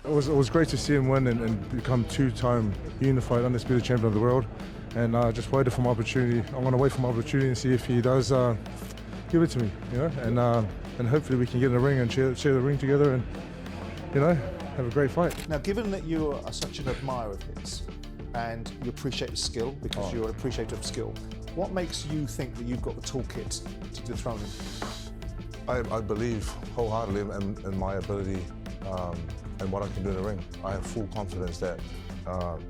It was great to see him win and become two-time unified undisputed champion of the world. And just waited for my opportunity. I'm going to wait for my opportunity and see if he does give it to me, and hopefully we can get in the ring and share the ring together and, have a great fight. Now, given that you are such an admirer of his and you appreciate his skill because you're an appreciator of skill, what makes you think that you've got the toolkit to dethrone him? I believe wholeheartedly in my ability and what I can do in the ring. I have full confidence that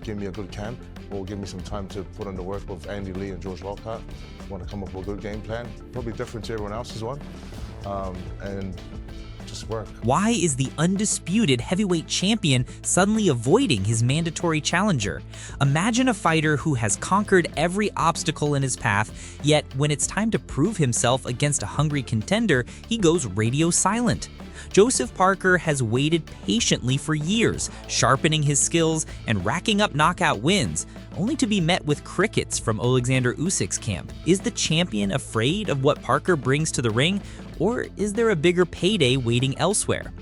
give me a good camp or give me some time to put in the work with Andy Lee and George Lockhart. Want to come up with a good game plan, probably different to everyone else's one, and just work. Why is the undisputed heavyweight champion suddenly avoiding his mandatory challenger? Imagine a fighter who has conquered every obstacle in his path, yet when it's time to prove himself against a hungry contender, he goes radio silent. Joseph Parker has waited patiently for years, sharpening his skills and racking up knockout wins, only to be met with crickets from Oleksandr Usyk's camp. Is the champion afraid of what Parker brings to the ring, or is there a bigger payday waiting elsewhere?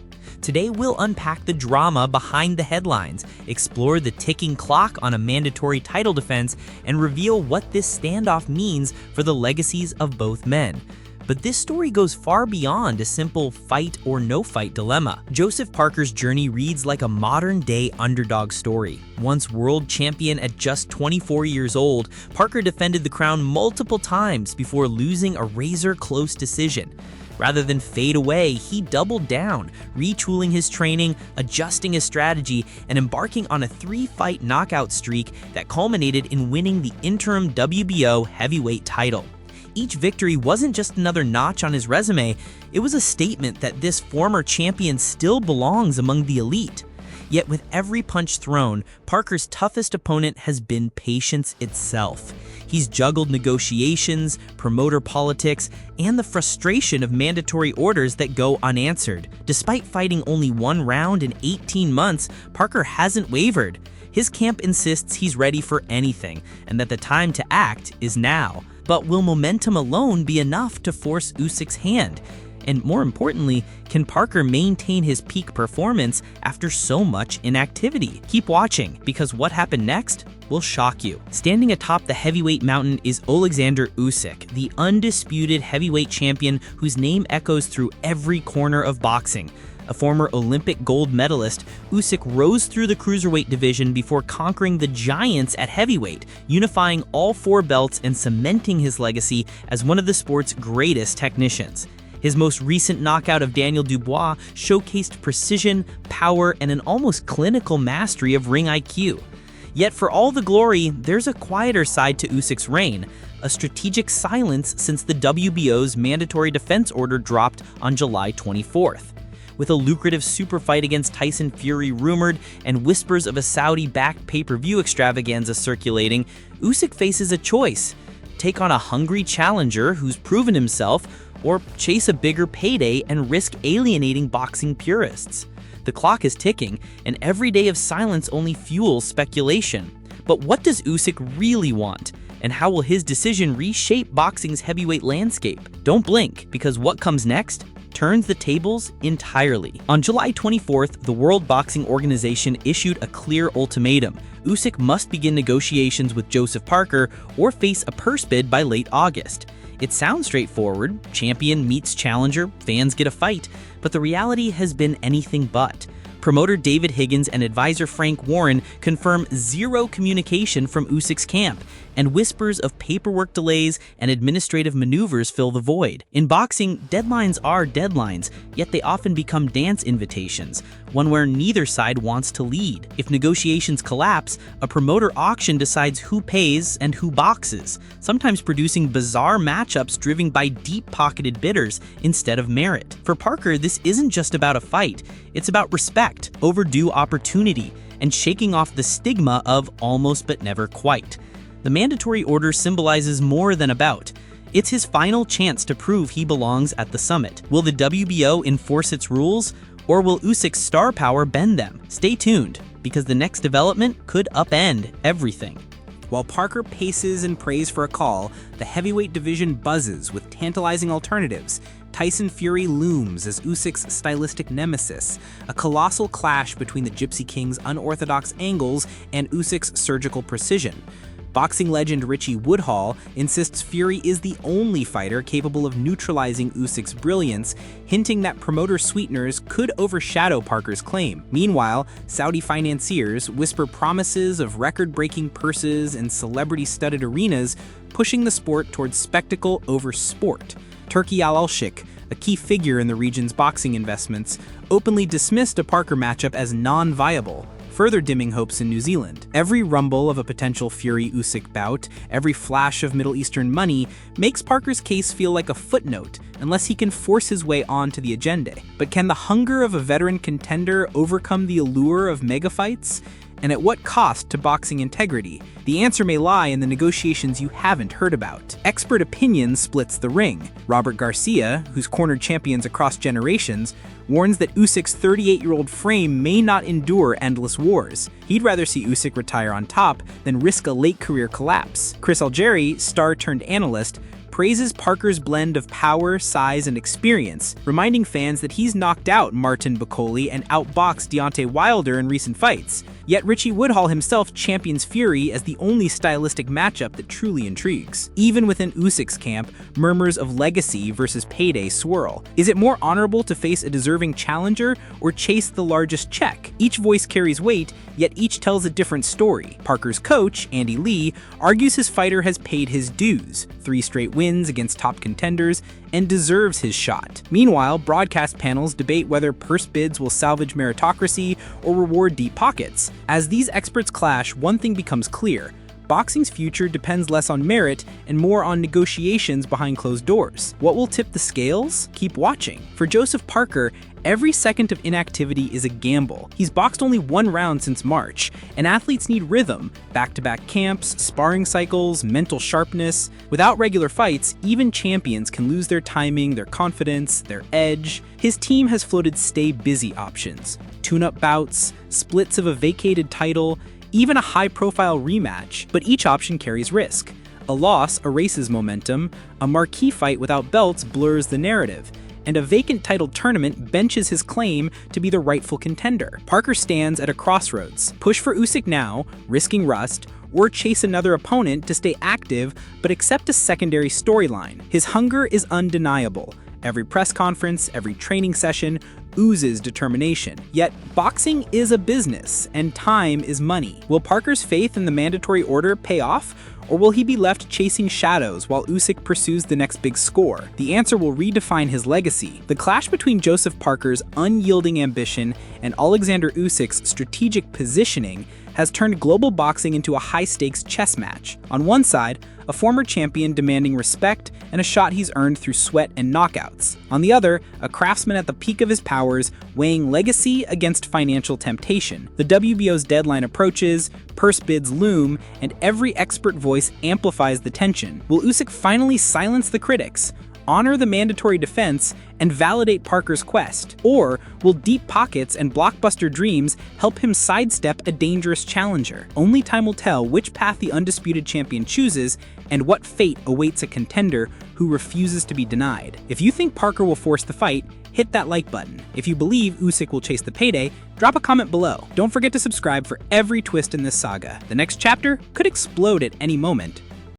Today we'll unpack the drama behind the headlines, explore the ticking clock on a mandatory title defense, and reveal what this standoff means for the legacies of both men. But this story goes far beyond a simple fight or no fight dilemma. Joseph Parker's journey reads like a modern-day underdog story. Once world champion at just 24 years old, Parker defended the crown multiple times before losing a razor-close decision. Rather than fade away, he doubled down, retooling his training, adjusting his strategy, and embarking on a 3-fight knockout streak that culminated in winning the interim WBO heavyweight title. Each victory wasn't just another notch on his resume, it was a statement that this former champion still belongs among the elite. Yet with every punch thrown, Parker's toughest opponent has been patience itself. He's juggled negotiations, promoter politics, and the frustration of mandatory orders that go unanswered. Despite fighting only one round in 18 months, Parker hasn't wavered. His camp insists he's ready for anything, and that the time to act is now. But will momentum alone be enough to force Usyk's hand? And more importantly, can Parker maintain his peak performance after so much inactivity? Keep watching, because what happened next will shock you. Standing atop the heavyweight mountain is Oleksandr Usyk, the undisputed heavyweight champion whose name echoes through every corner of boxing. A former Olympic gold medalist, Usyk rose through the cruiserweight division before conquering the giants at heavyweight, unifying all 4 belts and cementing his legacy as one of the sport's greatest technicians. His most recent knockout of Daniel Dubois showcased precision, power, and an almost clinical mastery of ring IQ. Yet for all the glory, there's a quieter side to Usyk's reign, a strategic silence since the WBO's mandatory defense order dropped on July 24th. With a lucrative super fight against Tyson Fury rumored and whispers of a Saudi-backed pay-per-view extravaganza circulating, Usyk faces a choice: take on a hungry challenger who's proven himself, or chase a bigger payday and risk alienating boxing purists. The clock is ticking, and every day of silence only fuels speculation. But what does Usyk really want? And how will his decision reshape boxing's heavyweight landscape? Don't blink, because what comes next turns the tables entirely. On July 24th, the World Boxing Organization issued a clear ultimatum. Usyk must begin negotiations with Joseph Parker or face a purse bid by late August. It sounds straightforward: champion meets challenger, fans get a fight, but the reality has been anything but. Promoter David Higgins and advisor Frank Warren confirm zero communication from Usyk's camp, and whispers of paperwork delays and administrative maneuvers fill the void. In boxing, deadlines are deadlines, yet they often become dance invitations, one where neither side wants to lead. If negotiations collapse, a promoter auction decides who pays and who boxes, sometimes producing bizarre matchups driven by deep-pocketed bidders instead of merit. For Parker, this isn't just about a fight, it's about respect, overdue opportunity, and shaking off the stigma of almost but never quite. The mandatory order symbolizes more than a bout. It's his final chance to prove he belongs at the summit. Will the WBO enforce its rules, or will Usyk's star power bend them? Stay tuned, because the next development could upend everything. While Parker paces and prays for a call, the heavyweight division buzzes with tantalizing alternatives. Tyson Fury looms as Usyk's stylistic nemesis, a colossal clash between the Gypsy King's unorthodox angles and Usyk's surgical precision. Boxing legend Richie Woodhall insists Fury is the only fighter capable of neutralizing Usyk's brilliance, hinting that promoter sweeteners could overshadow Parker's claim. Meanwhile, Saudi financiers whisper promises of record-breaking purses and celebrity-studded arenas, pushing the sport towards spectacle over sport. Turki Al-Alshik, a key figure in the region's boxing investments, openly dismissed a Parker matchup as non-viable, further dimming hopes in New Zealand. Every rumble of a potential Fury-Usyk bout, every flash of Middle Eastern money, makes Parker's case feel like a footnote, unless he can force his way onto the agenda. But can the hunger of a veteran contender overcome the allure of mega fights? And at what cost to boxing integrity? The answer may lie in the negotiations you haven't heard about. Expert opinion splits the ring. Robert Garcia, who's cornered champions across generations, warns that Usyk's 38-year-old frame may not endure endless wars. He'd rather see Usyk retire on top than risk a late career collapse. Chris Algieri, star-turned-analyst, praises Parker's blend of power, size, and experience, reminding fans that he's knocked out Martin Bakole and outboxed Deontay Wilder in recent fights. Yet Richie Woodhall himself champions Fury as the only stylistic matchup that truly intrigues. Even within Usyk's camp, murmurs of legacy versus payday swirl. Is it more honorable to face a deserving challenger or chase the largest check? Each voice carries weight, yet each tells a different story. Parker's coach, Andy Lee, argues his fighter has paid his dues, 3 straight wins against top contenders, and deserves his shot. Meanwhile, broadcast panels debate whether purse bids will salvage meritocracy or reward deep pockets. As these experts clash, one thing becomes clear. Boxing's future depends less on merit and more on negotiations behind closed doors. What will tip the scales? Keep watching. For Joseph Parker, every second of inactivity is a gamble. He's boxed only 1 round since March, and athletes need rhythm, back-to-back camps, sparring cycles, mental sharpness. Without regular fights, even champions can lose their timing, their confidence, their edge. His team has floated stay busy options, tune-up bouts, splits of a vacated title, even a high-profile rematch, but each option carries risk. A loss erases momentum, a marquee fight without belts blurs the narrative, and a vacant title tournament benches his claim to be the rightful contender. Parker stands at a crossroads. Push for Usyk now, risking rust, or chase another opponent to stay active but accept a secondary storyline. His hunger is undeniable. Every press conference, every training session oozes determination. Yet, boxing is a business, and time is money. Will Parker's faith in the mandatory order pay off, or will he be left chasing shadows while Usyk pursues the next big score? The answer will redefine his legacy. The clash between Joseph Parker's unyielding ambition and Oleksandr Usyk's strategic positioning has turned global boxing into a high-stakes chess match. On one side, a former champion demanding respect and a shot he's earned through sweat and knockouts. On the other, a craftsman at the peak of his powers, weighing legacy against financial temptation. The WBO's deadline approaches, purse bids loom, and every expert voice amplifies the tension. Will Usyk finally silence the critics, honor the mandatory defense, and validate Parker's quest? Or will deep pockets and blockbuster dreams help him sidestep a dangerous challenger? Only time will tell which path the undisputed champion chooses and what fate awaits a contender who refuses to be denied. If you think Parker will force the fight, hit that like button. If you believe Usyk will chase the payday, drop a comment below. Don't forget to subscribe for every twist in this saga. The next chapter could explode at any moment.